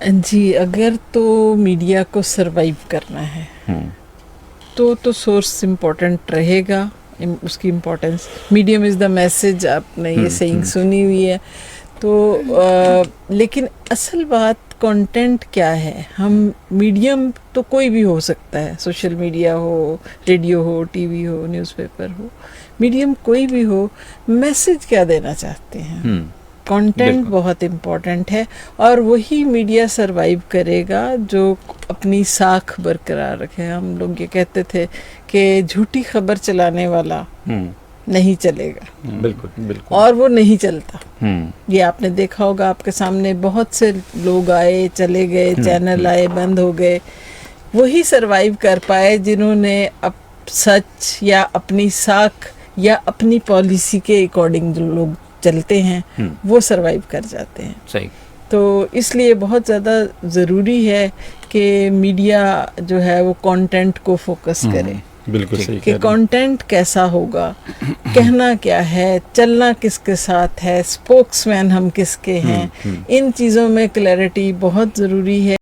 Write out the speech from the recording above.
जी, अगर तो मीडिया को सरवाइव करना है तो सोर्स इम्पोर्टेंट रहेगा। उसकी importance, medium is the message, आपने ये सेइंग सुनी हुई है। तो लेकिन असल बात कंटेंट क्या है। हम मीडियम तो कोई भी हो सकता है, सोशल मीडिया हो, रेडियो हो, टीवी हो, न्यूज़पेपर हो, मीडियम कोई भी हो, मैसेज क्या देना चाहते हैं। कंटेंट बहुत इम्पोर्टेंट है और वही मीडिया सरवाइव करेगा जो अपनी साख बरकरार रखे। हम लोग ये कहते थे कि झूठी खबर चलाने वाला नहीं चलेगा। बिल्कुल बिल्कुल। और वो नहीं चलता। ये आपने देखा होगा, आपके सामने बहुत से लोग आए, चले गए, चैनल आए, बंद हो गए। वही सरवाइव कर पाए जिन्होंने अब सच या अपनी साख या अपनी पॉलिसी के अकॉर्डिंग जो लोग चलते हैं वो सरवाइव कर जाते हैं। सही। तो इसलिए बहुत ज़्यादा ज़रूरी है कि मीडिया जो है वो कंटेंट को फोकस करे। बिल्कुल सही कि कंटेंट कैसा होगा, कहना क्या है, चलना किसके साथ है, स्पोक्समैन हम किसके हैं, इन चीज़ों में क्लैरिटी बहुत ज़रूरी है।